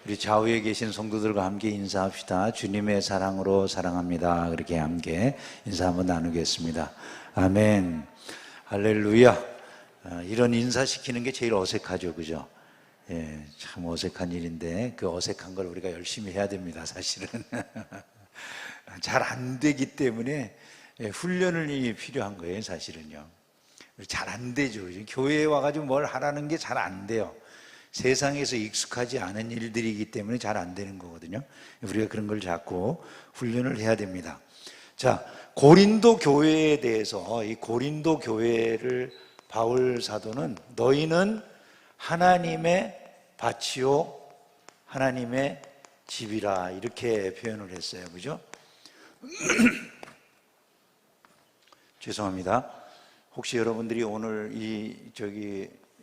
우리 좌우에 계신 성도들과 함께 인사합시다. 주님의 사랑으로 사랑합니다. 그렇게 함께 인사 한번 나누겠습니다. 아멘. 할렐루야. 이런 인사시키는 게 제일 어색하죠, 그죠? 예, 참 어색한 일인데 그 어색한 걸 우리가 열심히 해야 됩니다, 사실은. 잘 안 되기 때문에 훈련이 필요한 거예요, 사실은요. 잘 안 되죠. 교회에 와가지고 뭘 하라는 게 잘 안 돼요. 세상에서 익숙하지 않은 일들이기 때문에 잘 안 되는 거거든요. 우리가 그런 걸 자꾸 훈련을 해야 됩니다. 자, 고린도 교회에 대해서, 이 고린도 교회를 바울 사도는 너희는 하나님의 밭이요 하나님의 집이라 이렇게 표현을 했어요. 그죠? 죄송합니다. 혹시 여러분들이 오늘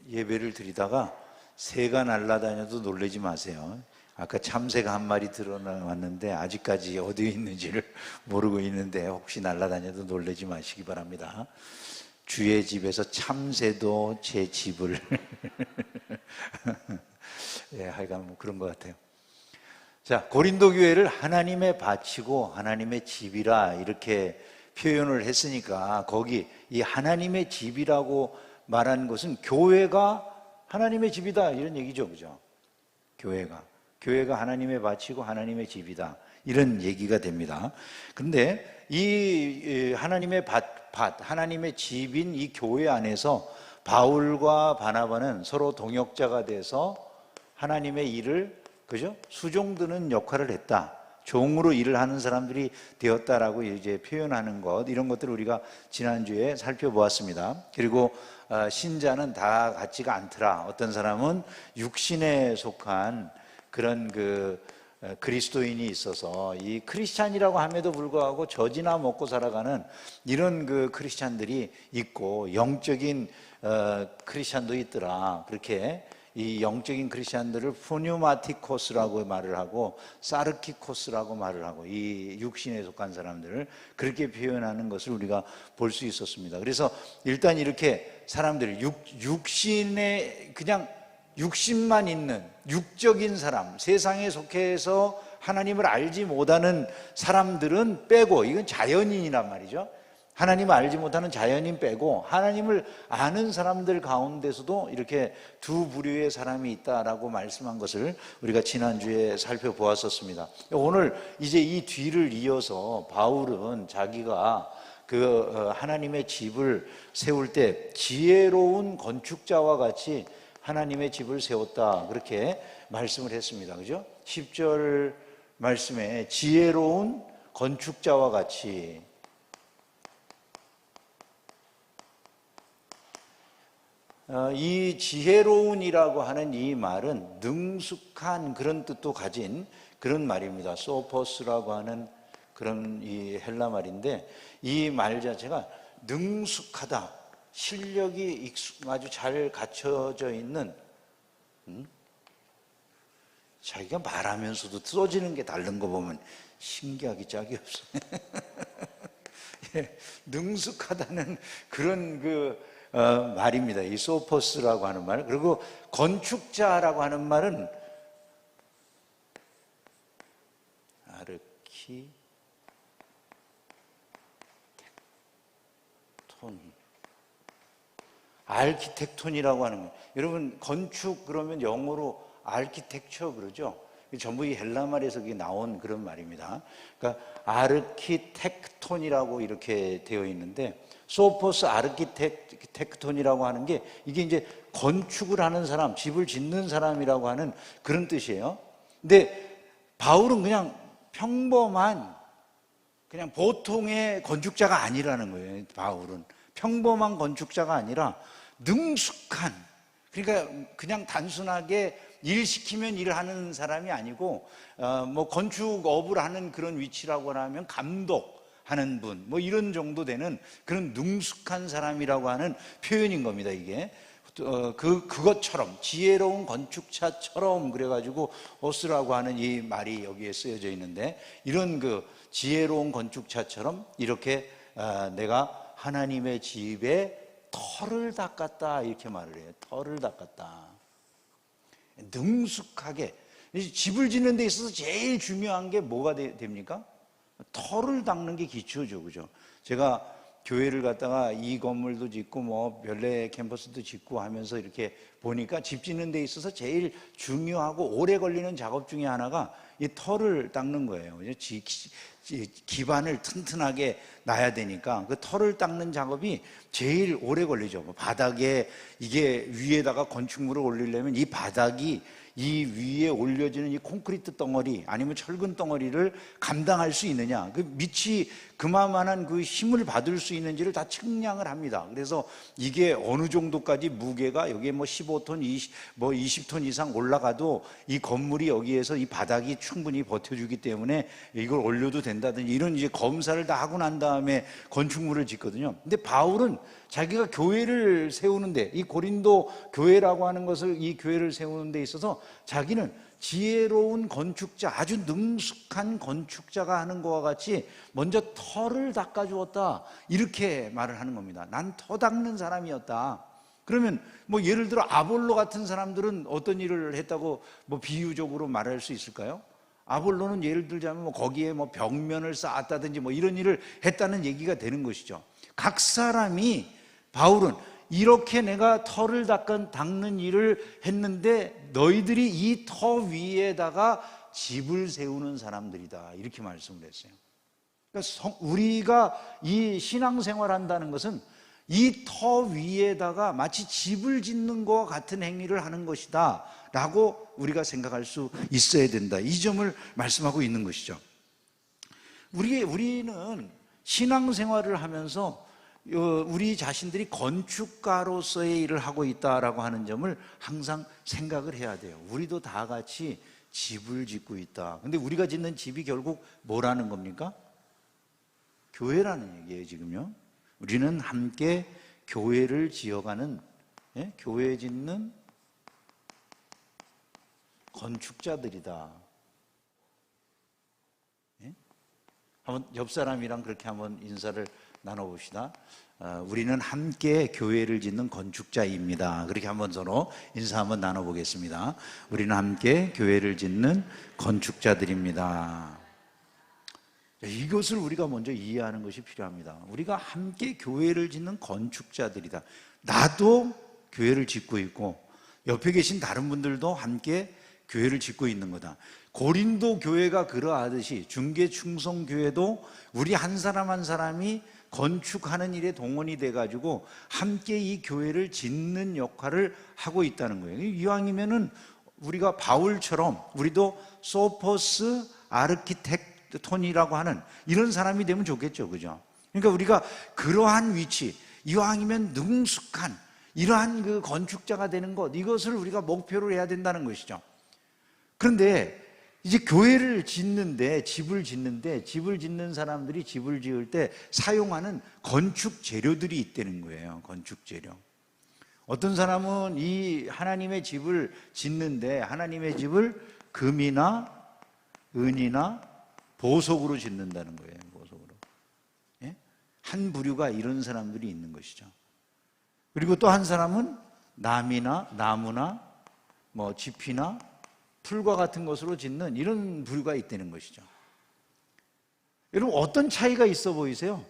예배를 드리다가 새가 날아다녀도 놀라지 마세요. 아까 참새가 한 마리 드러나왔는데 아직까지 어디에 있는지를 모르고 있는데 혹시 날아다녀도 놀라지 마시기 바랍니다. 주의 집에서 참새도 제 집을 예, 하여간 뭐 그런 것 같아요. 자, 고린도 교회를 하나님의 밭이고 하나님의 집이라 이렇게 표현을 했으니까 거기 이 하나님의 집이라고 말한 것은 교회가 하나님의 집이다 이런 얘기죠, 그죠? 교회가 하나님의 밭이고 하나님의 집이다 이런 얘기가 됩니다. 그런데 이 하나님의 밭, 하나님의 집인 이 교회 안에서 바울과 바나바는 서로 동역자가 돼서 하나님의 일을, 그죠? 수종드는 역할을 했다. 종으로 일을 하는 사람들이 되었다라고 이제 표현하는 것, 이런 것들을 우리가 지난주에 살펴보았습니다. 그리고 신자는 다 같지가 않더라. 어떤 사람은 육신에 속한 그런 그리스도인이 있어서 이 크리스찬이라고 함에도 불구하고 젖이나 먹고 살아가는 이런 크리스찬들이 있고 영적인 크리스찬도 있더라. 그렇게 이 영적인 크리스찬들을 푸뉴마티코스라고 말을 하고 사르키코스라고 말을 하고 이 육신에 속한 사람들을 그렇게 표현하는 것을 우리가 볼 수 있었습니다. 그래서 일단 이렇게 사람들 육신에 그냥 육신만 있는 육적인 사람, 세상에 속해서 하나님을 알지 못하는 사람들은 빼고, 이건 자연인이란 말이죠. 하나님을 알지 못하는 자연인 빼고 하나님을 아는 사람들 가운데서도 이렇게 두 부류의 사람이 있다라고 말씀한 것을 우리가 지난주에 살펴보았었습니다. 오늘 이제 이 뒤를 이어서 바울은 자기가 하나님의 집을 세울 때 지혜로운 건축자와 같이 하나님의 집을 세웠다 그렇게 말씀을 했습니다. 그죠? 10절 말씀에 지혜로운 건축자와 같이, 이 지혜로운이라고 하는 이 말은 능숙한 그런 뜻도 가진 그런 말입니다. 소포스라고 하는 그런 이 헬라 말인데 이 말 자체가 능숙하다, 실력이 아주 잘 갖춰져 있는, 자기가 말하면서도 써지는 게 다른 거 보면 신기하기 짝이 없어요. 예, 능숙하다는 그런 말입니다. 이 소포스라고 하는 말. 그리고 건축자라고 하는 말은 아르키텍톤이라고 하는 거예요. 여러분 건축 그러면 영어로 아르키텍처 그러죠. 전부 이 헬라 말에서 나온 그런 말입니다. 그러니까 아르키텍톤이라고 이렇게 되어 있는데 소포스 아르키텍톤이라고 하는 게 이게 이제 건축을 하는 사람, 집을 짓는 사람이라고 하는 그런 뜻이에요. 근데 바울은 그냥 평범한 그냥 보통의 건축자가 아니라는 거예요. 바울은 평범한 건축자가 아니라 능숙한, 그러니까 그냥 단순하게 일 시키면 일을 하는 사람이 아니고 뭐 건축업을 하는 그런 위치라고 하면 감독하는 분, 뭐 이런 정도 되는 그런 능숙한 사람이라고 하는 표현인 겁니다. 이게 그것처럼 지혜로운 건축자처럼 그래가지고 오스라고 하는 이 말이 여기에 쓰여져 있는데, 이런 지혜로운 건축자처럼 이렇게 내가 하나님의 집에 털을 닦았다 이렇게 말을 해요. 털을 닦았다. 능숙하게. 집을 짓는 데 있어서 제일 중요한 게 뭐가 됩니까? 터를 닦는 게 기초죠, 그죠? 제가 교회를 갖다가 이 건물도 짓고 뭐 별내 캠퍼스도 짓고 하면서 이렇게 보니까 집 짓는 데 있어서 제일 중요하고 오래 걸리는 작업 중에 하나가 이 터를 닦는 거예요. 기반을 튼튼하게 놔야 되니까 그 터를 닦는 작업이 제일 오래 걸리죠. 바닥에 이게 위에다가 건축물을 올리려면 이 바닥이 이 위에 올려지는 이 콘크리트 덩어리 아니면 철근 덩어리를 감당할 수 있느냐, 그 밑이 그만한 그 힘을 받을 수 있는지를 다 측량을 합니다. 그래서 이게 어느 정도까지 무게가 여기에 뭐 15톤, 20톤 이상 올라가도 이 건물이 여기에서 이 바닥이 충분히 버텨주기 때문에 이걸 올려도 된다든지 이런 이제 검사를 다 하고 난 다음에 건축물을 짓거든요. 근데 바울은 자기가 교회를 세우는데, 이 고린도 교회라고 하는 것을, 이 교회를 세우는 데 있어서 자기는 지혜로운 건축자, 아주 능숙한 건축자가 하는 것과 같이 먼저 터를 닦아주었다, 이렇게 말을 하는 겁니다. 난 터 닦는 사람이었다. 그러면 뭐 예를 들어 아볼로 같은 사람들은 어떤 일을 했다고 뭐 비유적으로 말할 수 있을까요? 아볼로는 예를 들자면 뭐 거기에 뭐 벽면을 쌓았다든지 뭐 이런 일을 했다는 얘기가 되는 것이죠. 각 사람이, 바울은 이렇게 내가 터를 닦는 일을 했는데 너희들이 이 터 위에다가 집을 세우는 사람들이다, 이렇게 말씀을 했어요. 그러니까 우리가 이 신앙생활 한다는 것은 이 터 위에다가 마치 집을 짓는 것과 같은 행위를 하는 것이다 라고 우리가 생각할 수 있어야 된다, 이 점을 말씀하고 있는 것이죠. 우리는 신앙생활을 하면서 우리 자신들이 건축가로서의 일을 하고 있다라고 하는 점을 항상 생각을 해야 돼요. 우리도 다 같이 집을 짓고 있다. 근데 우리가 짓는 집이 결국 뭐라는 겁니까? 교회라는 얘기예요, 지금요. 우리는 함께 교회를 지어가는, 교회 짓는 건축자들이다. 한번 옆 사람이랑 그렇게 한번 인사를 나눠봅시다. 우리는 함께 교회를 짓는 건축자입니다. 그렇게 한번 서로 인사 한번 나눠보겠습니다. 우리는 함께 교회를 짓는 건축자들입니다. 이것을 우리가 먼저 이해하는 것이 필요합니다. 우리가 함께 교회를 짓는 건축자들이다. 나도 교회를 짓고 있고 옆에 계신 다른 분들도 함께 교회를 짓고 있는 거다. 고린도 교회가 그러하듯이 중계충성교회도 우리 한 사람 한 사람이 건축하는 일에 동원이 돼가지고 함께 이 교회를 짓는 역할을 하고 있다는 거예요. 이왕이면은 우리가 바울처럼 우리도 소퍼스 아르키텍톤이라고 하는 이런 사람이 되면 좋겠죠, 그죠? 그러니까 우리가 그러한 위치, 이왕이면 능숙한 이러한 그 건축자가 되는 것, 이것을 우리가 목표로 해야 된다는 것이죠. 그런데 이제 교회를 짓는데, 집을 짓는 사람들이 집을 지을 때 사용하는 건축 재료들이 있다는 거예요. 건축 재료. 어떤 사람은 이 하나님의 집을 짓는데 하나님의 집을 금이나 은이나 보석으로 짓는다는 거예요. 보석으로. 한 부류가 이런 사람들이 있는 것이죠. 그리고 또 한 사람은 나무나 뭐 지피나 풀과 같은 것으로 짓는 이런 부류가 있다는 것이죠. 여러분, 어떤 차이가 있어 보이세요?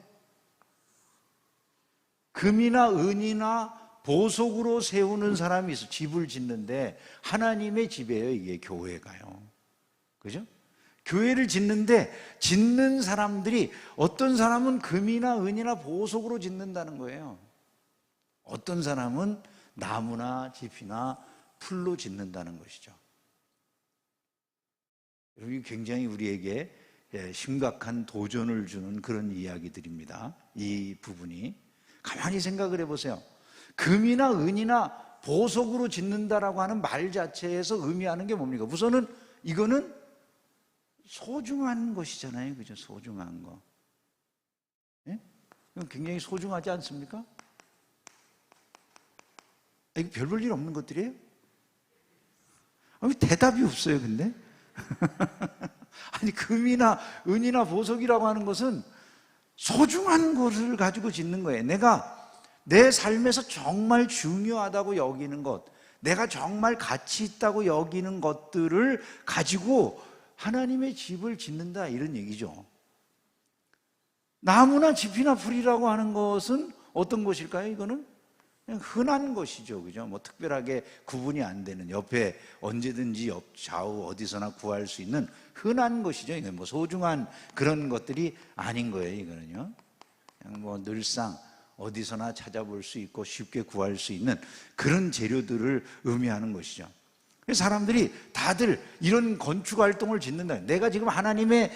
금이나 은이나 보석으로 세우는 사람이 있어. 집을 짓는데 하나님의 집이에요, 이게 교회가요. 그죠? 교회를 짓는데 짓는 사람들이 어떤 사람은 금이나 은이나 보석으로 짓는다는 거예요. 어떤 사람은 나무나 지피나 풀로 짓는다는 것이죠. 여러분, 굉장히 우리에게 심각한 도전을 주는 그런 이야기들입니다. 이 부분이. 가만히 생각을 해보세요. 금이나 은이나 보석으로 짓는다라고 하는 말 자체에서 의미하는 게 뭡니까? 우선은 이거는 소중한 것이잖아요, 그죠? 소중한 거. 예? 굉장히 소중하지 않습니까? 이게 별 볼 일 없는 것들이에요? 왜 대답이 없어요, 근데? 아니, 금이나 은이나 보석이라고 하는 것은 소중한 것을 가지고 짓는 거예요. 내가 내 삶에서 정말 중요하다고 여기는 것, 내가 정말 가치 있다고 여기는 것들을 가지고 하나님의 집을 짓는다, 이런 얘기죠. 나무나 짚이나 풀이라고 하는 것은 어떤 것일까요? 이거는 그냥 흔한 것이죠, 그죠? 뭐 특별하게 구분이 안 되는, 옆에 언제든지 좌우 어디서나 구할 수 있는 흔한 것이죠. 이건 뭐 소중한 그런 것들이 아닌 거예요, 이거는요. 그냥 뭐 늘상 어디서나 찾아볼 수 있고 쉽게 구할 수 있는 그런 재료들을 의미하는 것이죠. 사람들이 다들 이런 건축 활동을 짓는다. 내가 지금 하나님의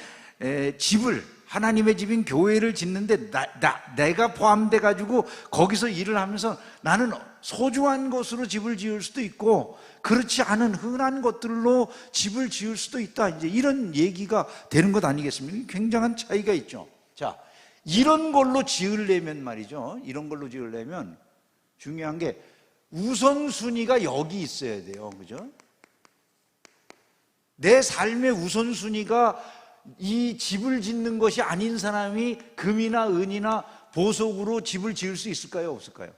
집을, 하나님의 집인 교회를 짓는데 내가 포함돼 가지고 거기서 일을 하면서 나는 소중한 것으로 집을 지을 수도 있고 그렇지 않은 흔한 것들로 집을 지을 수도 있다, 이제 이런 얘기가 되는 것 아니겠습니까? 굉장한 차이가 있죠. 자, 이런 걸로 지으려면 말이죠, 이런 걸로 지으려면 중요한 게 우선순위가 여기 있어야 돼요, 그죠? 내 삶의 우선순위가 이 집을 짓는 것이 아닌 사람이 금이나 은이나 보석으로 집을 지을 수 있을까요, 없을까요?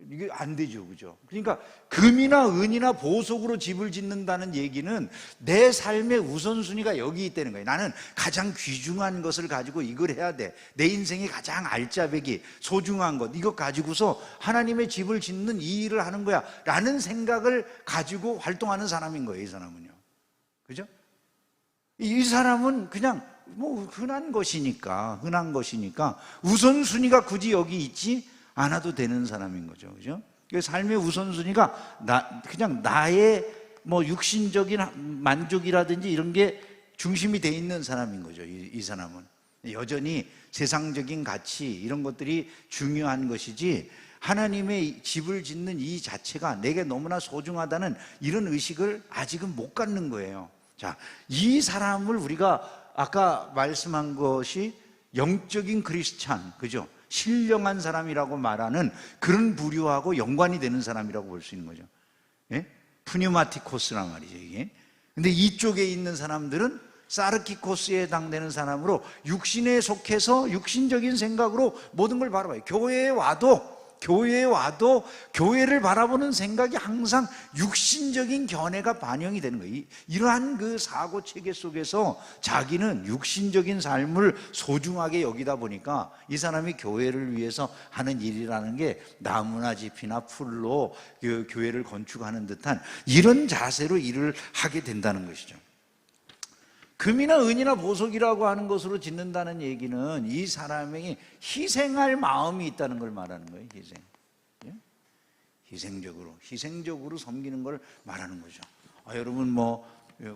이게 안 되죠, 그죠? 그러니까 금이나 은이나 보석으로 집을 짓는다는 얘기는 내 삶의 우선순위가 여기 있다는 거예요. 나는 가장 귀중한 것을 가지고 이걸 해야 돼. 내 인생의 가장 알짜배기, 소중한 것, 이거 가지고서 하나님의 집을 짓는 이 일을 하는 거야 라는 생각을 가지고 활동하는 사람인 거예요, 이 사람은요. 그죠? 이 사람은 그냥 뭐 흔한 것이니까 우선순위가 굳이 여기 있지 않아도 되는 사람인 거죠, 그죠? 삶의 우선순위가 그냥 나의 뭐 육신적인 만족이라든지 이런 게 중심이 돼 있는 사람인 거죠. 이 사람은 여전히 세상적인 가치 이런 것들이 중요한 것이지 하나님의 집을 짓는 이 자체가 내게 너무나 소중하다는 이런 의식을 아직은 못 갖는 거예요. 자, 이 사람을 우리가 아까 말씀한 것이 영적인 크리스찬, 그죠? 신령한 사람이라고 말하는 그런 부류하고 연관이 되는 사람이라고 볼 수 있는 거죠. 예? 푸뉴마티코스란 말이죠, 이게. 근데 이쪽에 있는 사람들은 사르키코스에 해당되는 사람으로 육신에 속해서 육신적인 생각으로 모든 걸 바라봐요. 교회에 와도 교회를 바라보는 생각이 항상 육신적인 견해가 반영이 되는 거예요. 이러한 그 사고 체계 속에서 자기는 육신적인 삶을 소중하게 여기다 보니까 이 사람이 교회를 위해서 하는 일이라는 게 나무나 짚이나 풀로 그 교회를 건축하는 듯한 이런 자세로 일을 하게 된다는 것이죠. 금이나 은이나 보석이라고 하는 것으로 짓는다는 얘기는 이 사람이 희생할 마음이 있다는 걸 말하는 거예요. 희생적으로 섬기는 걸 말하는 거죠. 여러분 뭐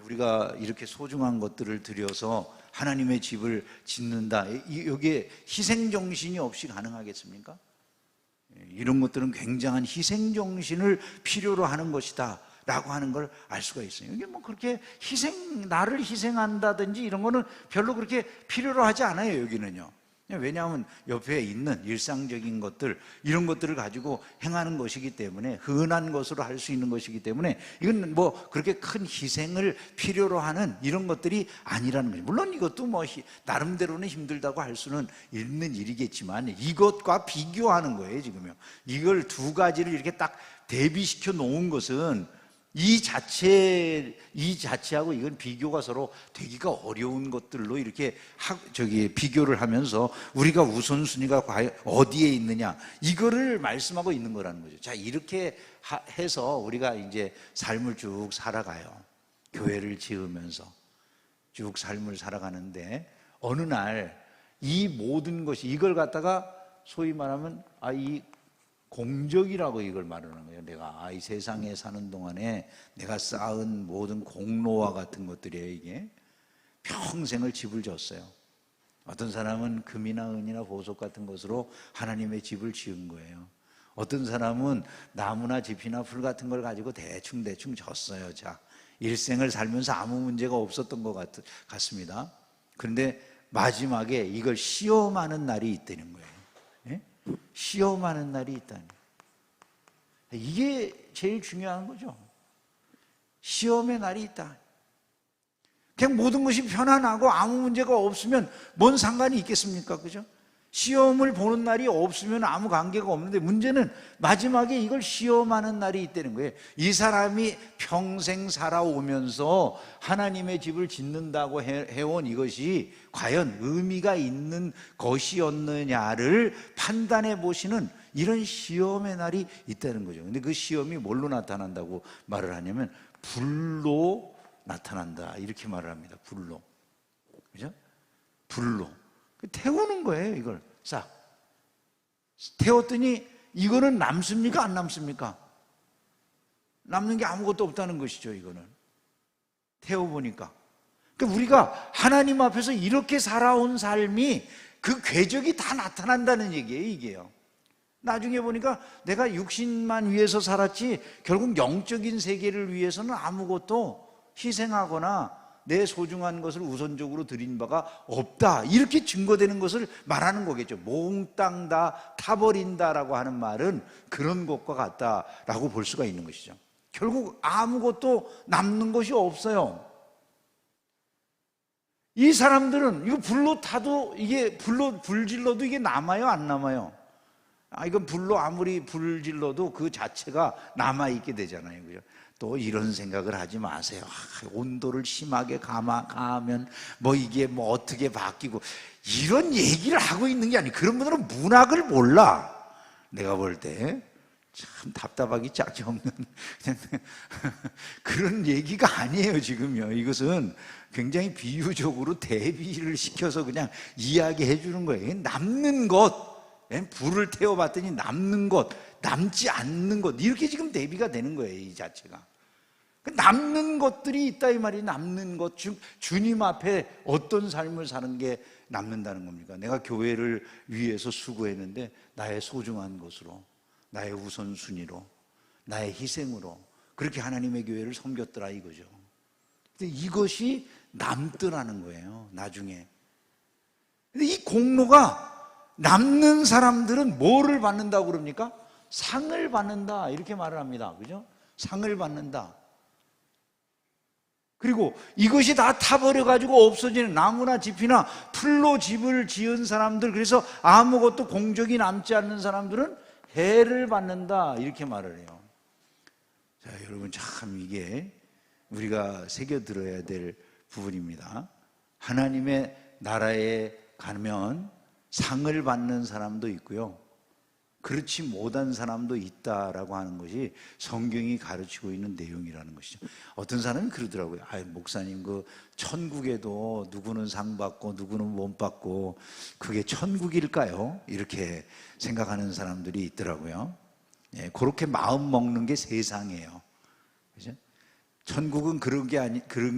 우리가 이렇게 소중한 것들을 들여서 하나님의 집을 짓는다, 여기에 희생정신이 없이 가능하겠습니까? 이런 것들은 굉장한 희생정신을 필요로 하는 것이다 라고 하는 걸 알 수가 있어요. 이게 뭐 그렇게 나를 희생한다든지 이런 거는 별로 그렇게 필요로 하지 않아요, 여기는요. 왜냐하면 옆에 있는 일상적인 것들, 이런 것들을 가지고 행하는 것이기 때문에, 흔한 것으로 할 수 있는 것이기 때문에 이건 뭐 그렇게 큰 희생을 필요로 하는 이런 것들이 아니라는 거죠. 물론 이것도 뭐 나름대로는 힘들다고 할 수는 있는 일이겠지만 이것과 비교하는 거예요, 지금요. 이걸 두 가지를 이렇게 딱 대비시켜 놓은 것은 이 자체하고 이건 비교가 서로 되기가 어려운 것들로 이렇게 비교를 하면서 우리가 우선순위가 과연 어디에 있느냐, 이거를 말씀하고 있는 거라는 거죠. 자, 이렇게 해서 우리가 이제 삶을 쭉 살아가요. 교회를 지으면서 쭉 삶을 살아가는데 어느 날 이 모든 것이 이걸 갖다가 소위 말하면 이 공적이라고 이걸 말하는 거예요. 내가 이 세상에 사는 동안에 내가 쌓은 모든 공로와 같은 것들이에요. 이게 평생을 집을 졌어요. 어떤 사람은 금이나 은이나 보석 같은 것으로 하나님의 집을 지은 거예요. 어떤 사람은 나무나 짚이나 풀 같은 걸 가지고 대충 졌어요. 자, 일생을 살면서 아무 문제가 없었던 것 같습니다. 그런데 마지막에 이걸 시험하는 날이 있다는 거예요. 예? 시험하는 날이 있다니, 이게 제일 중요한 거죠. 시험의 날이 있다. 그냥 모든 것이 편안하고 아무 문제가 없으면 뭔 상관이 있겠습니까? 그죠? 시험을 보는 날이 없으면 아무 관계가 없는데 문제는 마지막에 이걸 시험하는 날이 있다는 거예요. 이 사람이 평생 살아오면서 하나님의 집을 짓는다고 해온 이것이 과연 의미가 있는 것이었느냐를 판단해 보시는 이런 시험의 날이 있다는 거죠. 근데 그 시험이 뭘로 나타난다고 말을 하냐면 불로 나타난다, 이렇게 말을 합니다. 불로. 그죠? 불로. 태우는 거예요. 이걸 싹 태웠더니 이거는 남습니까? 안 남습니까? 남는 게 아무것도 없다는 것이죠. 이거는 태워보니까. 그러니까 우리가 하나님 앞에서 이렇게 살아온 삶이 그 궤적이 다 나타난다는 얘기예요. 이게요. 나중에 보니까 내가 육신만 위해서 살았지 결국 영적인 세계를 위해서는 아무것도 희생하거나 내 소중한 것을 우선적으로 드린 바가 없다, 이렇게 증거되는 것을 말하는 거겠죠. 몽땅 다 타버린다라고 하는 말은 그런 것과 같다라고 볼 수가 있는 것이죠. 결국 아무것도 남는 것이 없어요. 이 사람들은 이거 불로 타도, 이게 불로 불질러도 이게 남아요, 안 남아요? 이건 불로 아무리 불질러도 그 자체가 남아있게 되잖아요. 그죠? 또 이런 생각을 하지 마세요. 온도를 심하게 가하면 뭐 이게 뭐 어떻게 바뀌고, 이런 얘기를 하고 있는 게 아니에요. 그런 분들은 문학을 몰라. 내가 볼 때 참 답답하기 짝이 없는 그런 얘기가 아니에요. 지금요. 이것은 굉장히 비유적으로 대비를 시켜서 그냥 이야기해 주는 거예요. 남는 것, 불을 태워봤더니 남는 것, 남지 않는 것, 이렇게 지금 대비가 되는 거예요. 이 자체가. 남는 것들이 있다 이 말이. 남는 것, 주님 앞에 어떤 삶을 사는 게 남는다는 겁니까? 내가 교회를 위해서 수고했는데 나의 소중한 것으로, 나의 우선순위로, 나의 희생으로 그렇게 하나님의 교회를 섬겼더라 이거죠. 근데 이것이 남더라는 거예요. 나중에. 근데 이 공로가, 남는 사람들은 뭐를 받는다고 그럽니까? 상을 받는다, 이렇게 말을 합니다. 그죠? 상을 받는다. 그리고 이것이 다 타버려가지고 없어지는, 나무나 짚이나 풀로 집을 지은 사람들, 그래서 아무것도 공적이 남지 않는 사람들은 해를 받는다, 이렇게 말을 해요. 자, 여러분, 참 이게 우리가 새겨들어야 될 부분입니다. 하나님의 나라에 가면 상을 받는 사람도 있고요, 그렇지 못한 사람도 있다라고 하는 것이 성경이 가르치고 있는 내용이라는 것이죠. 어떤 사람이 그러더라고요. 목사님, 그 천국에도 누구는 상 받고 누구는 못 받고 그게 천국일까요? 이렇게 생각하는 사람들이 있더라고요. 그렇게 마음 먹는 게 세상이에요. 그죠? 천국은 그런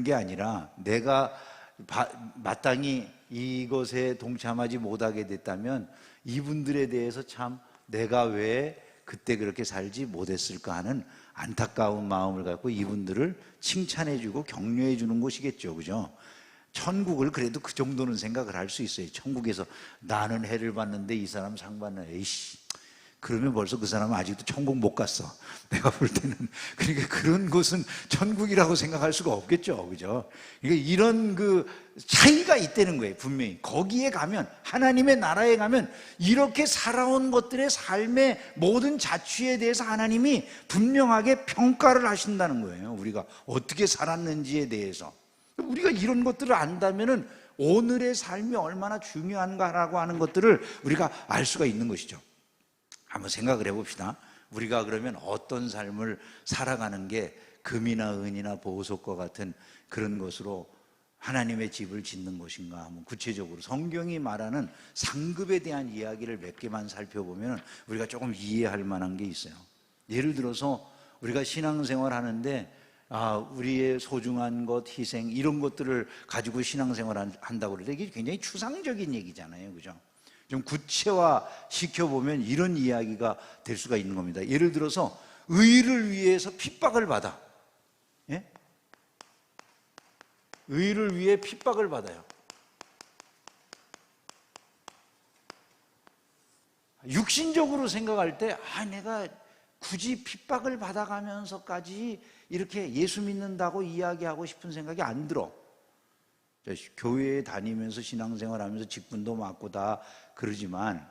게 아니라 내가 마땅히 이것에 동참하지 못하게 됐다면 이분들에 대해서 참 내가 왜 그때 그렇게 살지 못했을까 하는 안타까운 마음을 갖고 이분들을 칭찬해주고 격려해주는 곳이겠죠. 그죠? 천국을 그래도 그 정도는 생각을 할 수 있어요. 천국에서 나는 해를 받는데 이 사람 상 받는, 에이씨, 그러면 벌써 그 사람은 아직도 천국 못 갔어. 내가 볼 때는. 그러니까 그런 곳은 천국이라고 생각할 수가 없겠죠. 그죠? 그러니까 이런 그 차이가 있다는 거예요. 분명히. 거기에 가면, 하나님의 나라에 가면 이렇게 살아온 것들의 삶의 모든 자취에 대해서 하나님이 분명하게 평가를 하신다는 거예요. 우리가 어떻게 살았는지에 대해서. 우리가 이런 것들을 안다면은 오늘의 삶이 얼마나 중요한가라고 하는 것들을 우리가 알 수가 있는 것이죠. 한번 생각을 해봅시다. 우리가 그러면 어떤 삶을 살아가는 게 금이나 은이나 보석과 같은 그런 것으로 하나님의 집을 짓는 것인가 하면, 구체적으로 성경이 말하는 상급에 대한 이야기를 몇 개만 살펴보면 우리가 조금 이해할 만한 게 있어요. 예를 들어서 우리가 신앙생활 하는데 우리의 소중한 것, 희생, 이런 것들을 가지고 신앙생활 한다고 그럴 때 이게 굉장히 추상적인 얘기잖아요. 그죠? 좀 구체화 시켜보면 이런 이야기가 될 수가 있는 겁니다. 예를 들어서 의를 위해서 핍박을 받아. 예? 의를 위해 핍박을 받아요. 육신적으로 생각할 때 내가 굳이 핍박을 받아가면서까지 이렇게 예수 믿는다고 이야기하고 싶은 생각이 안 들어. 교회에 다니면서 신앙생활하면서 직분도 맡고 다 그러지만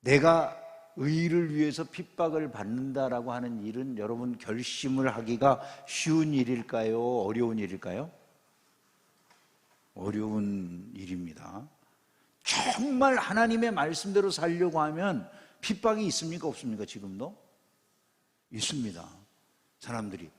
내가 의를 위해서 핍박을 받는다라고 하는 일은 여러분 결심을 하기가 쉬운 일일까요? 어려운 일일까요? 어려운 일입니다. 정말 하나님의 말씀대로 살려고 하면 핍박이 있습니까? 없습니까? 지금도? 있습니다. 사람들이.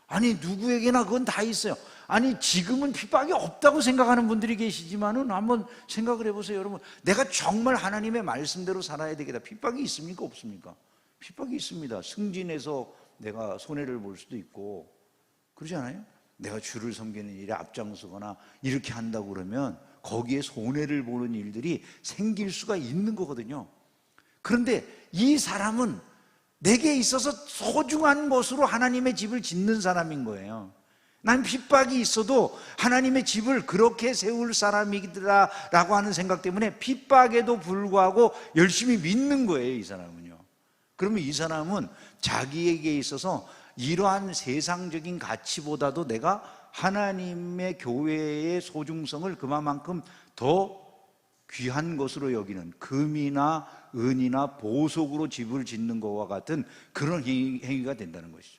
아니 누구에게나 그건 다 있어요. 아니 지금은 핍박이 없다고 생각하는 분들이 계시지만은 한번 생각을 해보세요. 여러분, 내가 정말 하나님의 말씀대로 살아야 되겠다. 핍박이 있습니까? 없습니까? 핍박이 있습니다. 승진해서 내가 손해를 볼 수도 있고 그러지 않아요? 내가 주를 섬기는 일에 앞장서거나 이렇게 한다고 그러면 거기에 손해를 보는 일들이 생길 수가 있는 거거든요. 그런데 이 사람은 내게 있어서 소중한 것으로 하나님의 집을 짓는 사람인 거예요. 난 핍박이 있어도 하나님의 집을 그렇게 세울 사람이더라라고 하는 생각 때문에 핍박에도 불구하고 열심히 믿는 거예요, 이 사람은요. 그러면 이 사람은 자기에게 있어서 이러한 세상적인 가치보다도 내가 하나님의 교회의 소중성을 그만큼 더 귀한 것으로 여기는 금이나 은이나 보석으로 집을 짓는 것과 같은 그런 행위가 된다는 것이죠.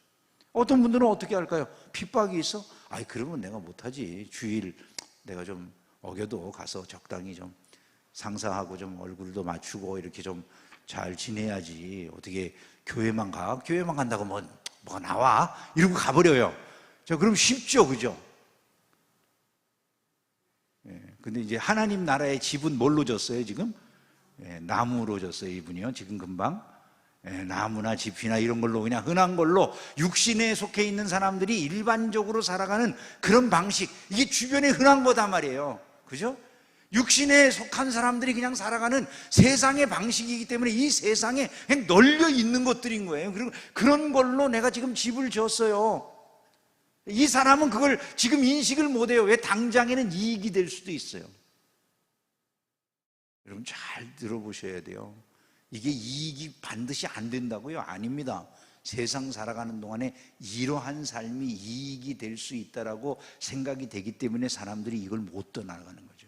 어떤 분들은 어떻게 할까요? 핍박이 있어? 아이 그러면 내가 못하지. 주일 내가 좀 어겨도 가서 적당히 좀 상사하고 좀 얼굴도 맞추고 이렇게 좀 잘 지내야지. 어떻게 교회만 가? 교회만 간다고 뭐가 나와? 이러고 가버려요. 자, 그럼 쉽죠, 그죠? 예, 근데 이제 하나님 나라의 집은 뭘로 졌어요, 지금? 예, 나무로 졌어요, 이분이요. 지금 금방. 예, 나무나 지피나 이런 걸로 그냥 흔한 걸로 육신에 속해 있는 사람들이 일반적으로 살아가는 그런 방식, 이게 주변에 흔한 거단 말이에요. 그죠? 육신에 속한 사람들이 그냥 살아가는 세상의 방식이기 때문에 이 세상에 그냥 널려 있는 것들인 거예요. 그리고 그런 걸로 내가 지금 집을 지었어요. 이 사람은 그걸 지금 인식을 못해요. 왜? 당장에는 이익이 될 수도 있어요. 여러분 잘 들어보셔야 돼요. 이게 이익이 반드시 안 된다고요? 아닙니다. 세상 살아가는 동안에 이러한 삶이 이익이 될 수 있다라고 생각이 되기 때문에 사람들이 이걸 못 떠나가는 거죠.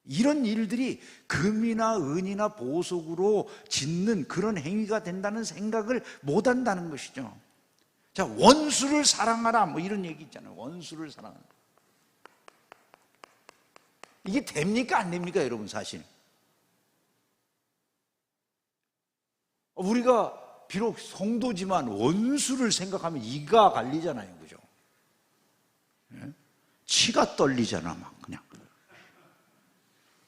이런 일들이 금이나 은이나 보석으로 짓는 그런 행위가 된다는 생각을 못 한다는 것이죠. 자, 원수를 사랑하라 뭐 이런 얘기 있잖아요. 원수를 사랑하라. 이게 됩니까? 안 됩니까? 여러분 사실 우리가 비록 성도지만 원수를 생각하면 이가 갈리잖아요. 그죠? 치가 떨리잖아 막 그냥.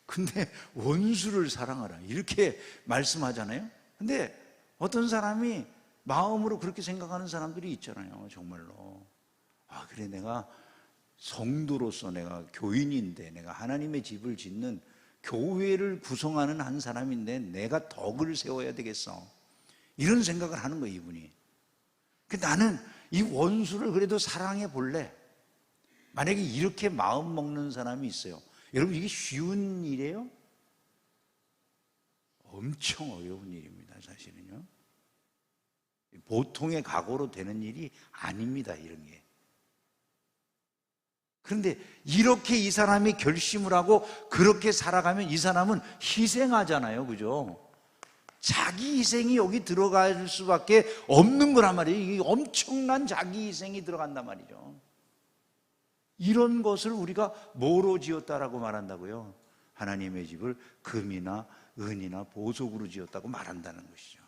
근데 원수를 사랑하라 이렇게 말씀하잖아요. 근데 어떤 사람이 마음으로 그렇게 생각하는 사람들이 있잖아요. 정말로 아 그래 내가 성도로서 내가 교인인데 내가 하나님의 집을 짓는 교회를 구성하는 한 사람인데 내가 덕을 세워야 되겠어 이런 생각을 하는 거예요. 이분이. 나는 이 원수를 그래도 사랑해 볼래. 만약에 이렇게 마음 먹는 사람이 있어요. 여러분 이게 쉬운 일이에요? 엄청 어려운 일입니다. 사실은요. 보통의 각오로 되는 일이 아닙니다. 이런 게. 그런데 이렇게 이 사람이 결심을 하고 그렇게 살아가면 이 사람은 희생하잖아요. 그죠? 자기 희생이 여기 들어갈 수밖에 없는 거란 말이에요. 이게 엄청난 자기 희생이 들어간단 말이죠. 이런 것을 우리가 뭐로 지었다라고 말한다고요? 하나님의 집을 금이나 은이나 보석으로 지었다고 말한다는 것이죠.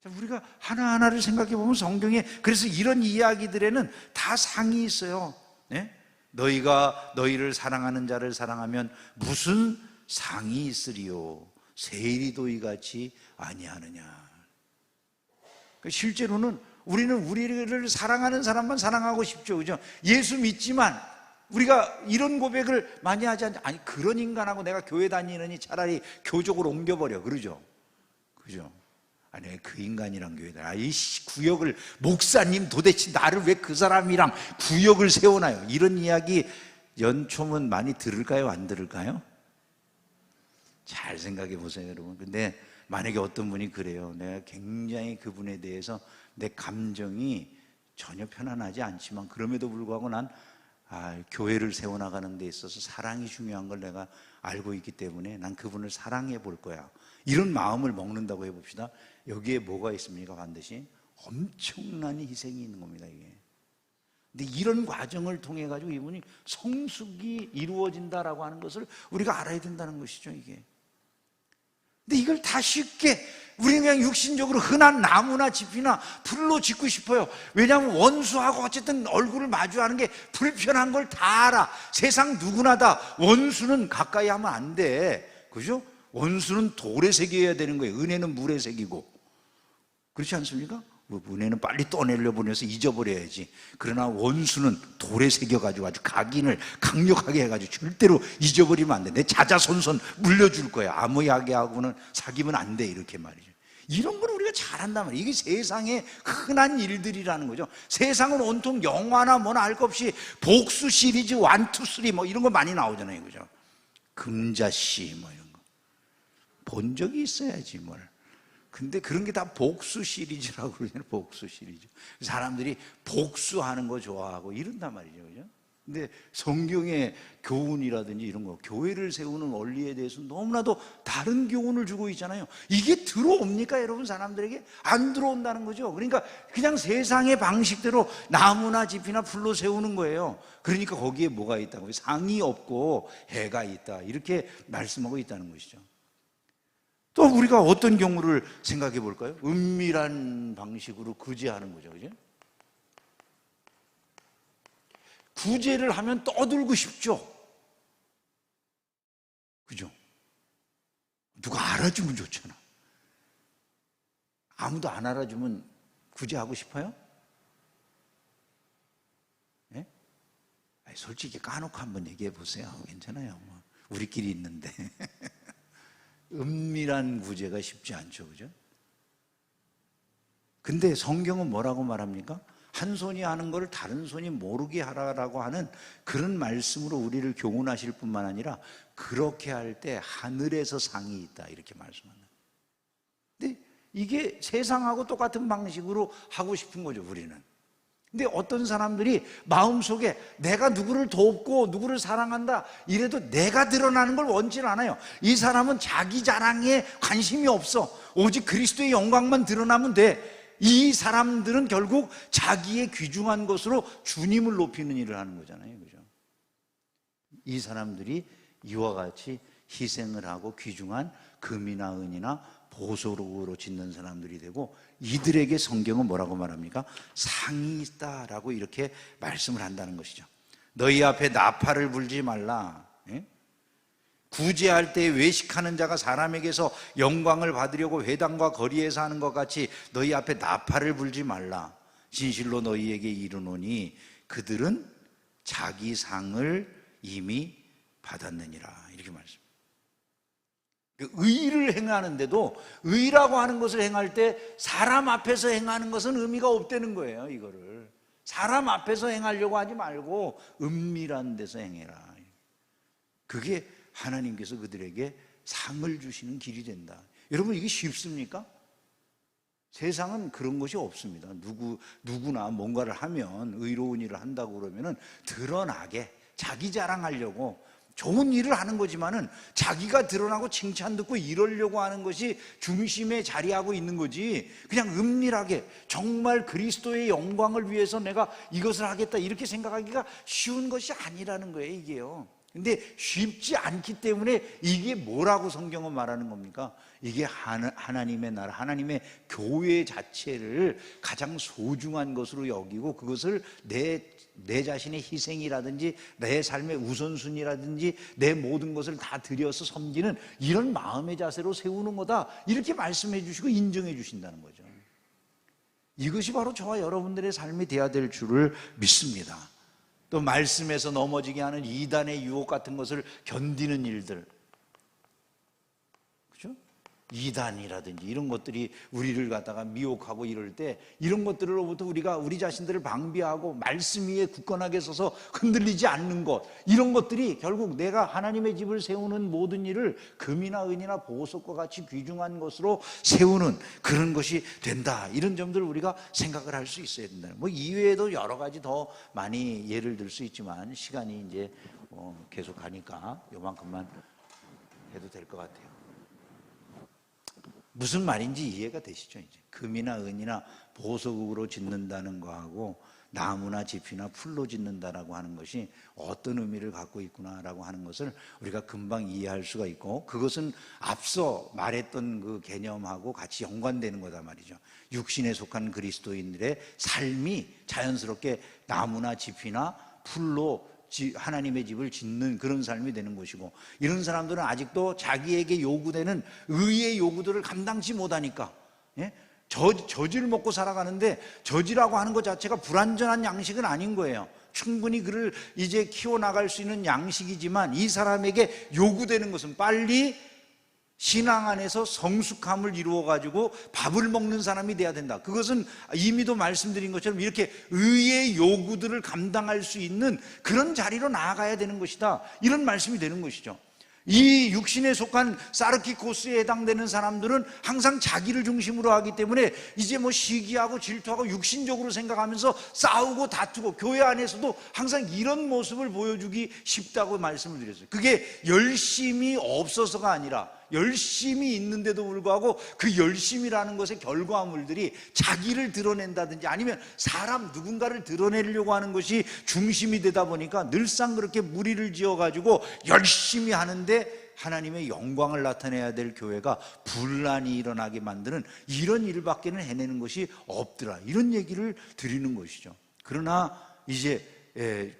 우리가 하나하나를 생각해 보면 성경에 그래서 이런 이야기들에는 다 상이 있어요. 네? 너희가 너희를 사랑하는 자를 사랑하면 무슨 상이 있으리요? 세리도 이같이 아니하느냐. 실제로는 우리는 우리를 사랑하는 사람만 사랑하고 싶죠. 그죠? 예수 믿지만 우리가 이런 고백을 많이 하지 않죠. 아니 그런 인간하고 내가 교회 다니느니 차라리 교족을 옮겨버려. 그러죠? 그죠? 아니 그 인간이랑 교회다. 이 구역을 목사님 도대체 나를 왜 그 사람이랑 구역을 세우나요? 이런 이야기 연초면 많이 들을까요? 안 들을까요? 잘 생각해 보세요, 여러분. 근데 만약에 어떤 분이 그래요. 내가 굉장히 그분에 대해서 내 감정이 전혀 편안하지 않지만 그럼에도 불구하고 난 교회를 세워나가는 데 있어서 사랑이 중요한 걸 내가 알고 있기 때문에 난 그분을 사랑해 볼 거야. 이런 마음을 먹는다고 해봅시다. 여기에 뭐가 있습니까? 반드시 엄청난 희생이 있는 겁니다, 이게. 근데 이런 과정을 통해 가지고 이분이 성숙이 이루어진다라고 하는 것을 우리가 알아야 된다는 것이죠, 이게. 근데 이걸 다 쉽게 우리는 그냥 육신적으로 흔한 나무나 짚이나 풀로 짓고 싶어요. 왜냐하면 원수하고 어쨌든 얼굴을 마주하는 게 불편한 걸 다 알아. 세상 누구나 다 원수는 가까이 하면 안 돼. 그죠? 원수는 돌에 새겨야 되는 거예요. 은혜는 물에 새기고. 그렇지 않습니까? 은혜는 빨리 떠내려 보내서 잊어버려야지. 그러나 원수는 돌에 새겨가지고 아주 각인을 강력하게 해가지고 절대로 잊어버리면 안 돼. 내 자자손손 물려줄 거야. 아무야게하고는 사귀면 안 돼. 이렇게 말이죠. 이런 걸 우리가 잘한단 말이에요. 이게 세상의 흔한 일들이라는 거죠. 세상은 온통 영화나 뭐나 할 것 없이 복수 시리즈 1, 2, 3 뭐 이런 거 많이 나오잖아요. 그죠? 금자씨 뭐 이런 거. 본 적이 있어야지 뭘. 근데 그런 게 다 복수 시리즈라고 그러잖아요. 복수 시리즈. 사람들이 복수하는 거 좋아하고 이런단 말이죠. 그죠? 근데 성경의 교훈이라든지 이런 거, 교회를 세우는 원리에 대해서 너무나도 다른 교훈을 주고 있잖아요. 이게 들어옵니까, 여러분? 사람들에게 안 들어온다는 거죠. 그러니까 그냥 세상의 방식대로 나무나 짚이나 풀로 세우는 거예요. 그러니까 거기에 뭐가 있다고? 상이 없고 해가 있다. 이렇게 말씀하고 있다는 것이죠. 또 우리가 어떤 경우를 생각해 볼까요? 은밀한 방식으로 구제하는 거죠. 그죠? 구제를 하면 떠들고 싶죠. 그죠? 누가 알아주면 좋잖아. 아무도 안 알아주면 구제하고 싶어요? 네? 솔직히 까놓고 한번 얘기해 보세요. 괜찮아요. 우리끼리 있는데. 은밀한 구제가 쉽지 않죠. 그죠? 근데 성경은 뭐라고 말합니까? 한 손이 하는 것을 다른 손이 모르게 하라라고 하는 그런 말씀으로 우리를 교훈하실 뿐만 아니라 그렇게 할 때 하늘에서 상이 있다 이렇게 말씀합니다. 근데 이게 세상하고 똑같은 방식으로 하고 싶은 거죠, 우리는. 근데 어떤 사람들이 마음속에 내가 누구를 돕고 누구를 사랑한다 이래도 내가 드러나는 걸 원치는 않아요. 이 사람은 자기 자랑에 관심이 없어. 오직 그리스도의 영광만 드러나면 돼. 이 사람들은 결국 자기의 귀중한 것으로 주님을 높이는 일을 하는 거잖아요. 그죠? 이 사람들이 이와 같이 희생을 하고 귀중한 금이나 은이나 보석으로 짓는 사람들이 되고 이들에게 성경은 뭐라고 말합니까? 상이 있다라고 이렇게 말씀을 한다는 것이죠. 너희 앞에 나팔을 불지 말라. 예? 구제할 때 외식하는 자가 사람에게서 영광을 받으려고 회당과 거리에서 하는 것 같이 너희 앞에 나팔을 불지 말라. 진실로 너희에게 이르노니 그들은 자기 상을 이미 받았느니라. 이렇게 말씀합니다. 의를 행하는데도 의라고 하는 것을 행할 때 사람 앞에서 행하는 것은 의미가 없다는 거예요. 이거를 사람 앞에서 행하려고 하지 말고 은밀한 데서 행해라. 그게 하나님께서 그들에게 상을 주시는 길이 된다. 여러분 이게 쉽습니까? 세상은 그런 것이 없습니다. 누구나 뭔가를 하면 의로운 일을 한다고 그러면은 드러나게 자기 자랑하려고 좋은 일을 하는 거지만은 자기가 드러나고 칭찬 듣고 이러려고 하는 것이 중심에 자리하고 있는 거지. 그냥 은밀하게 정말 그리스도의 영광을 위해서 내가 이것을 하겠다 이렇게 생각하기가 쉬운 것이 아니라는 거예요, 이게요. 근데 쉽지 않기 때문에 이게 뭐라고 성경은 말하는 겁니까? 이게 하나님의 나라, 하나님의 교회 자체를 가장 소중한 것으로 여기고 그것을 내 자신의 희생이라든지 내 삶의 우선순위라든지 내 모든 것을 다 들여서 섬기는 이런 마음의 자세로 세우는 거다 이렇게 말씀해 주시고 인정해 주신다는 거죠. 이것이 바로 저와 여러분들의 삶이 되어야 될 줄을 믿습니다. 또 말씀에서 넘어지게 하는 이단의 유혹 같은 것을 견디는 일들, 그렇죠? 이단이라든지 이런 것들이 우리를 갖다가 미혹하고 이럴 때 이런 것들로부터 우리가 우리 자신들을 방비하고 말씀 위에 굳건하게 서서 흔들리지 않는 것, 이런 것들이 결국 내가 하나님의 집을 세우는 모든 일을 금이나 은이나 보석과 같이 귀중한 것으로 세우는 그런 것이 된다. 이런 점들을 우리가 생각을 할 수 있어야 된다. 뭐 이외에도 여러 가지 더 많이 예를 들 수 있지만 시간이 이제 계속 가니까 요만큼만 해도 될 것 같아요. 무슨 말인지 이해가 되시죠? 이제 금이나 은이나 보석으로 짓는다는 거하고 나무나 짚이나 풀로 짓는다라고 하는 것이 어떤 의미를 갖고 있구나라고 하는 것을 우리가 금방 이해할 수가 있고, 그것은 앞서 말했던 그 개념하고 같이 연관되는 거다 말이죠. 육신에 속한 그리스도인들의 삶이 자연스럽게 나무나 짚이나 풀로 하나님의 집을 짓는 그런 삶이 되는 것이고, 이런 사람들은 아직도 자기에게 요구되는 의의 요구들을 감당치 못하니까 저지를 먹고 살아가는데, 저지라고 하는 것 자체가 불완전한 양식은 아닌 거예요. 충분히 그를 이제 키워나갈 수 있는 양식이지만 이 사람에게 요구되는 것은 빨리 신앙 안에서 성숙함을 이루어가지고 밥을 먹는 사람이 돼야 된다. 그것은 이미도 말씀드린 것처럼 이렇게 의의 요구들을 감당할 수 있는 그런 자리로 나아가야 되는 것이다, 이런 말씀이 되는 것이죠. 이 육신에 속한 사르키코스에 해당되는 사람들은 항상 자기를 중심으로 하기 때문에 이제 뭐 시기하고 질투하고 육신적으로 생각하면서 싸우고 다투고, 교회 안에서도 항상 이런 모습을 보여주기 쉽다고 말씀을 드렸어요. 그게 열심이 없어서가 아니라 열심이 있는데도 불구하고 그 열심이라는 것의 결과물들이 자기를 드러낸다든지 아니면 사람 누군가를 드러내려고 하는 것이 중심이 되다 보니까 늘상 그렇게 무리를 지어가지고 열심히 하는데 하나님의 영광을 나타내야 될 교회가 분란이 일어나게 만드는 이런 일밖에는 해내는 것이 없더라, 이런 얘기를 드리는 것이죠. 그러나 이제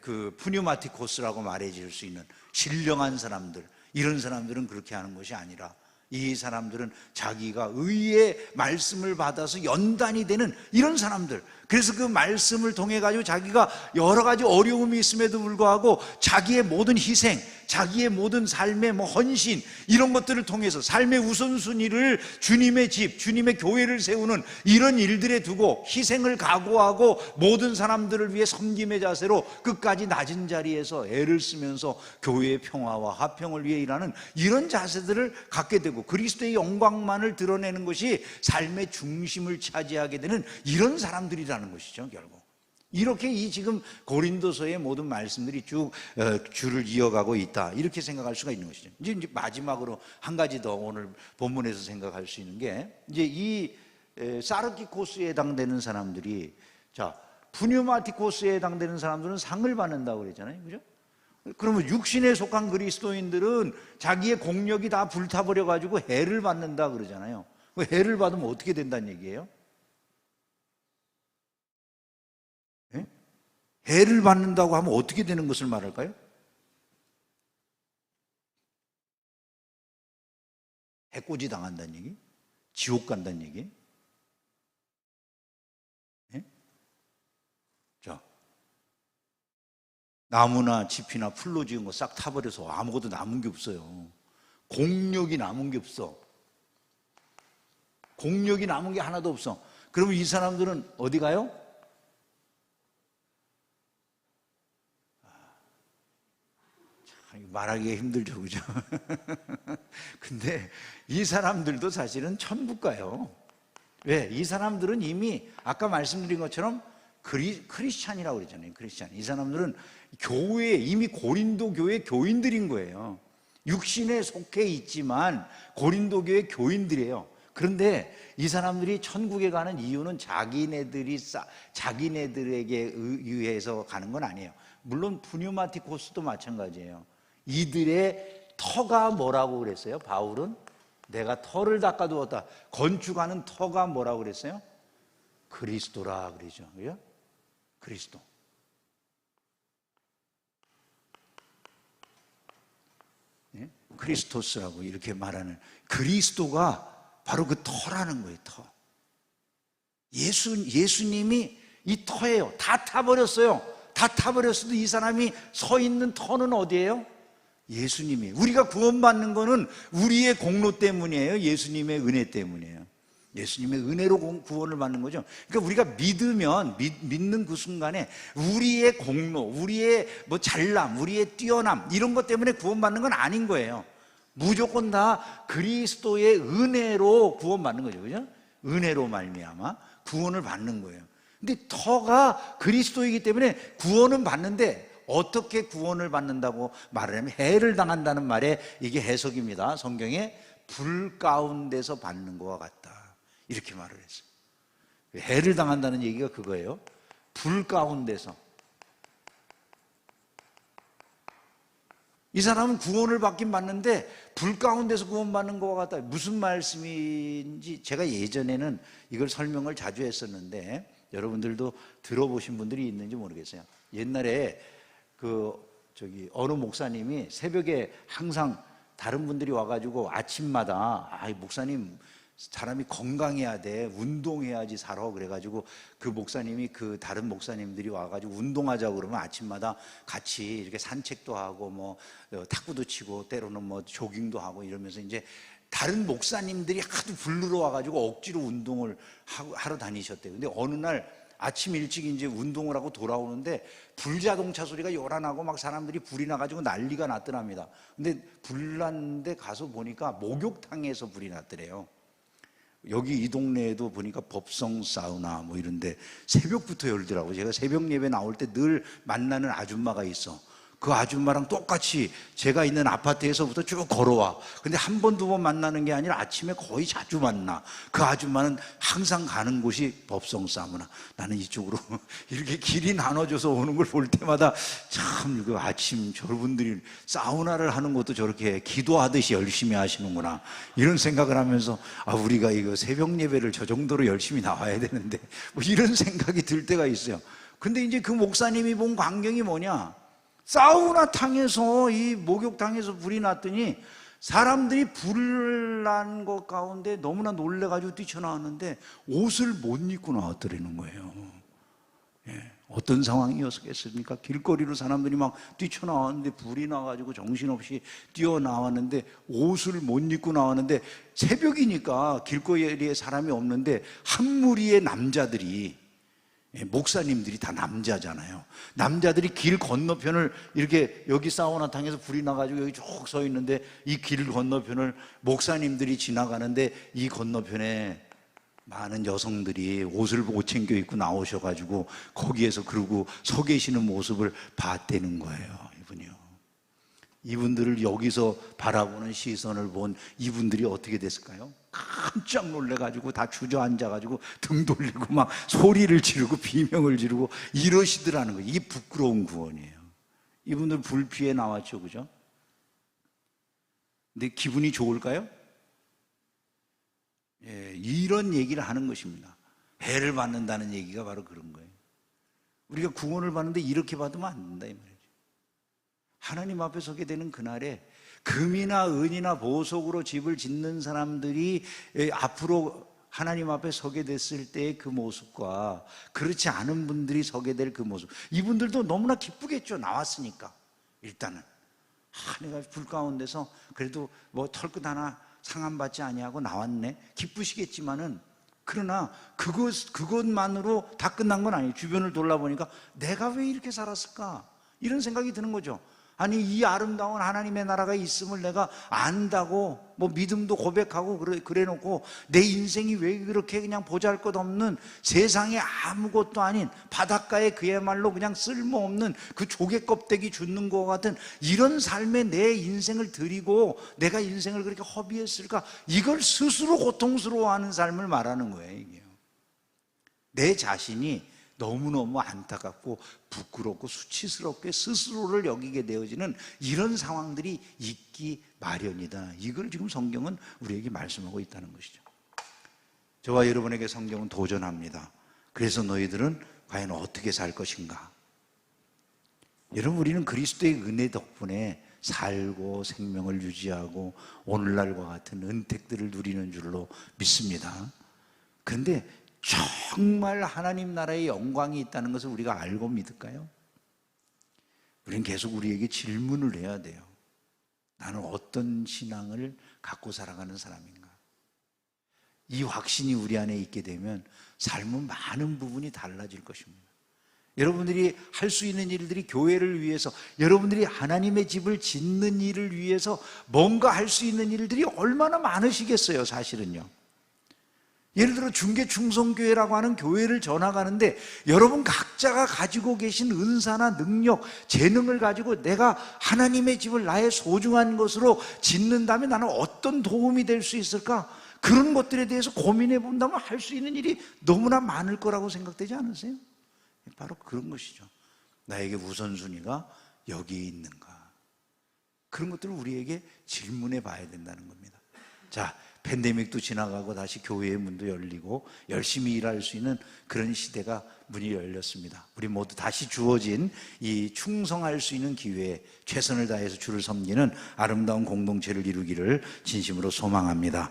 그 푸뉴마티코스라고 말해질 수 있는 신령한 사람들, 이런 사람들은 그렇게 하는 것이 아니라 이 사람들은 자기가 의의 말씀을 받아서 연단이 되는 이런 사람들, 그래서 그 말씀을 통해 가지고 자기가 여러 가지 어려움이 있음에도 불구하고 자기의 모든 희생, 자기의 모든 삶의 헌신, 이런 것들을 통해서 삶의 우선순위를 주님의 집, 주님의 교회를 세우는 이런 일들에 두고 희생을 각오하고 모든 사람들을 위해 섬김의 자세로 끝까지 낮은 자리에서 애를 쓰면서 교회의 평화와 화평을 위해 일하는 이런 자세들을 갖게 되고, 그리스도의 영광만을 드러내는 것이 삶의 중심을 차지하게 되는 이런 사람들이라는 것이죠. 결국 이렇게 이 지금 고린도서의 모든 말씀들이 쭉 줄을 이어가고 있다, 이렇게 생각할 수가 있는 것이죠. 이제 마지막으로 한 가지 더 오늘 본문에서 생각할 수 있는 게, 이제 이 사르키코스에 해당되는 사람들이, 자 푸뉴마티코스에 해당되는 사람들은 상을 받는다고 그랬잖아요, 그죠? 그러면 육신에 속한 그리스도인들은 자기의 공력이 다 불타버려 가지고 해를 받는다 그러잖아요. 그 해를 받으면 어떻게 된다는 얘기예요? 해를 받는다고 하면 어떻게 되는 것을 말할까요? 해코지 당한다는 얘기? 지옥 간다는 얘기? 자, 나무나 짚이나 풀로 지은 거 싹 타버려서 아무것도 남은 게 없어요. 공력이 남은 게 없어. 공력이 남은 게 하나도 없어. 그러면 이 사람들은 어디 가요? 말하기가 힘들죠, 그죠? 근데 이 사람들도 사실은 천국 가요. 왜? 이 사람들은 이미 아까 말씀드린 것처럼 크리스찬이라고 그랬잖아요. 크리스찬. 이 사람들은 교회, 이미 고린도 교회 교인들인 거예요. 육신에 속해 있지만 고린도 교회 교인들이에요. 그런데 이 사람들이 천국에 가는 이유는 자기네들에게 의해서 가는 건 아니에요. 물론 푸뉴마티코스도 마찬가지예요. 이들의 터가 뭐라고 그랬어요? 바울은 내가 터를 닦아두었다. 건축하는 터가 뭐라고 그랬어요? 그리스도라 그러죠. 그죠? 그리스도. 네? 크리스토스라고 이렇게 말하는 그리스도가 바로 그 터라는 거예요. 터. 예수님이 이 터예요. 다 타버렸어요. 다 타버렸어도 이 사람이 서 있는 터는 어디예요? 예수님이. 우리가 구원받는 거는 우리의 공로 때문이에요. 예수님의 은혜 때문이에요. 예수님의 은혜로 구원을 받는 거죠. 그러니까 우리가 믿는 그 순간에 우리의 공로, 우리의 뭐 잘남, 우리의 뛰어남 이런 것 때문에 구원받는 건 아닌 거예요. 무조건 다 그리스도의 은혜로 구원받는 거죠. 그죠? 은혜로 말미암아 구원을 받는 거예요. 근데 터가 그리스도이기 때문에 구원은 받는데 어떻게 구원을 받는다고 말을 하면 해를 당한다는 말에 이게 해석입니다. 성경에 불 가운데서 받는 것과 같다. 이렇게 말을 했어요. 해를 당한다는 얘기가 그거예요. 불 가운데서. 이 사람은 구원을 받긴 받는데 불 가운데서 구원받는 것과 같다. 무슨 말씀인지 제가 예전에는 이걸 설명을 자주 했었는데 여러분들도 들어보신 분들이 있는지 모르겠어요. 옛날에 어느 목사님이 새벽에 항상 다른 분들이 와가지고 아침마다 목사님 사람이 건강해야 돼, 운동해야지 살아. 그래가지고 그 목사님이 그 다른 목사님들이 와가지고 운동하자고 그러면 아침마다 같이 이렇게 산책도 하고 뭐 탁구도 치고 때로는 뭐 조깅도 하고 이러면서 이제 다른 목사님들이 하도 부르러 와가지고 억지로 운동을 하러 다니셨대요. 근데 어느 날 아침 일찍 이제 운동을 하고 돌아오는데 불자동차 소리가 요란하고 막 사람들이 불이 나가지고 난리가 났더랍니다. 근데 불 났는데 가서 보니까 목욕탕에서 불이 났더래요. 여기 이 동네에도 보니까 법성 사우나 뭐 이런데 새벽부터 열더라고요. 제가 새벽 예배 나올 때 늘 만나는 아줌마가 있어. 그 아줌마랑 똑같이 제가 있는 아파트에서부터 쭉 걸어와. 근데 한 번, 두 번 만나는 게 아니라 아침에 거의 자주 만나. 그 아줌마는 항상 가는 곳이 법성 사우나. 나는 이쪽으로 이렇게 길이 나눠져서 오는 걸 볼 때마다 참 그 아침 저분들이 사우나를 하는 것도 저렇게 기도하듯이 열심히 하시는구나. 이런 생각을 하면서 우리가 이거 새벽 예배를 저 정도로 열심히 나와야 되는데 뭐 이런 생각이 들 때가 있어요. 근데 이제 그 목사님이 본 광경이 뭐냐? 사우나탕에서 이 목욕탕에서 불이 났더니 사람들이 불 난 것 가운데 너무나 놀래가지고 뛰쳐나왔는데 옷을 못 입고 나왔더라는 거예요. 어떤 상황이었겠습니까? 길거리로 사람들이 막 뛰쳐나왔는데 불이 나가지고 정신없이 뛰어나왔는데 옷을 못 입고 나왔는데 새벽이니까 길거리에 사람이 없는데 한 무리의 남자들이, 목사님들이 다 남자잖아요. 남자들이 길 건너편을 이렇게 여기 사우나탕에서 불이 나가지고 여기 쭉 서 있는데 이 길 건너편을 목사님들이 지나가는데 이 건너편에 많은 여성들이 옷을 못 챙겨 입고 나오셔가지고 거기에서 그러고 서 계시는 모습을 봤다는 거예요. 이분들을 여기서 바라보는 시선을 본 이분들이 어떻게 됐을까요? 깜짝 놀래가지고 다 주저앉아가지고 등 돌리고 막 소리를 지르고 비명을 지르고 이러시더라는 거예요. 이게 부끄러운 구원이에요. 이분들 불 피해 나왔죠, 그죠? 근데 기분이 좋을까요? 이런 얘기를 하는 것입니다. 해를 받는다는 얘기가 바로 그런 거예요. 우리가 구원을 받는데 이렇게 받으면 안 된다 이 말이에요. 하나님 앞에 서게 되는 그날에 금이나 은이나 보석으로 집을 짓는 사람들이 앞으로 하나님 앞에 서게 됐을 때의 그 모습과 그렇지 않은 분들이 서게 될 그 모습, 이분들도 너무나 기쁘겠죠. 나왔으니까. 일단은 내가 불 가운데서 그래도 뭐 털끝 하나 상함받지 아니하고 나왔네, 기쁘시겠지만은, 그러나 그것만으로 다 끝난 건 아니에요. 주변을 돌아보니까 내가 왜 이렇게 살았을까, 이런 생각이 드는 거죠. 아니, 이 아름다운 하나님의 나라가 있음을 내가 안다고 뭐 믿음도 고백하고 그래 놓고 내 인생이 왜 그렇게 그냥 보잘것없는 세상에 아무것도 아닌 바닷가에 그야말로 그냥 쓸모없는 그 조개 껍데기 줍는 것 같은 이런 삶에 내 인생을 드리고 내가 인생을 그렇게 허비했을까, 이걸 스스로 고통스러워하는 삶을 말하는 거예요. 이게요. 내 자신이 너무너무 안타깝고 부끄럽고 수치스럽게 스스로를 여기게 되어지는 이런 상황들이 있기 마련이다. 이걸 지금 성경은 우리에게 말씀하고 있다는 것이죠. 저와 여러분에게 성경은 도전합니다. 그래서 너희들은 과연 어떻게 살 것인가? 여러분, 우리는 그리스도의 은혜 덕분에 살고 생명을 유지하고 오늘날과 같은 은택들을 누리는 줄로 믿습니다. 그런데 정말 하나님 나라의 영광이 있다는 것을 우리가 알고 믿을까요? 우리는 계속 우리에게 질문을 해야 돼요. 나는 어떤 신앙을 갖고 살아가는 사람인가? 이 확신이 우리 안에 있게 되면 삶은 많은 부분이 달라질 것입니다. 여러분들이 할 수 있는 일들이 교회를 위해서, 여러분들이 하나님의 집을 짓는 일을 위해서 뭔가 할 수 있는 일들이 얼마나 많으시겠어요, 사실은요. 예를 들어 중계충성교회라고 하는 교회를 전화가는데 여러분 각자가 가지고 계신 은사나 능력, 재능을 가지고 내가 하나님의 집을 나의 소중한 것으로 짓는다면 나는 어떤 도움이 될 수 있을까? 그런 것들에 대해서 고민해 본다면 할 수 있는 일이 너무나 많을 거라고 생각되지 않으세요? 바로 그런 것이죠. 나에게 우선순위가 여기에 있는가? 그런 것들을 우리에게 질문해 봐야 된다는 겁니다. 자, 팬데믹도 지나가고 다시 교회의 문도 열리고 열심히 일할 수 있는 그런 시대가 문이 열렸습니다. 우리 모두 다시 주어진 이 충성할 수 있는 기회에 최선을 다해서 주를 섬기는 아름다운 공동체를 이루기를 진심으로 소망합니다.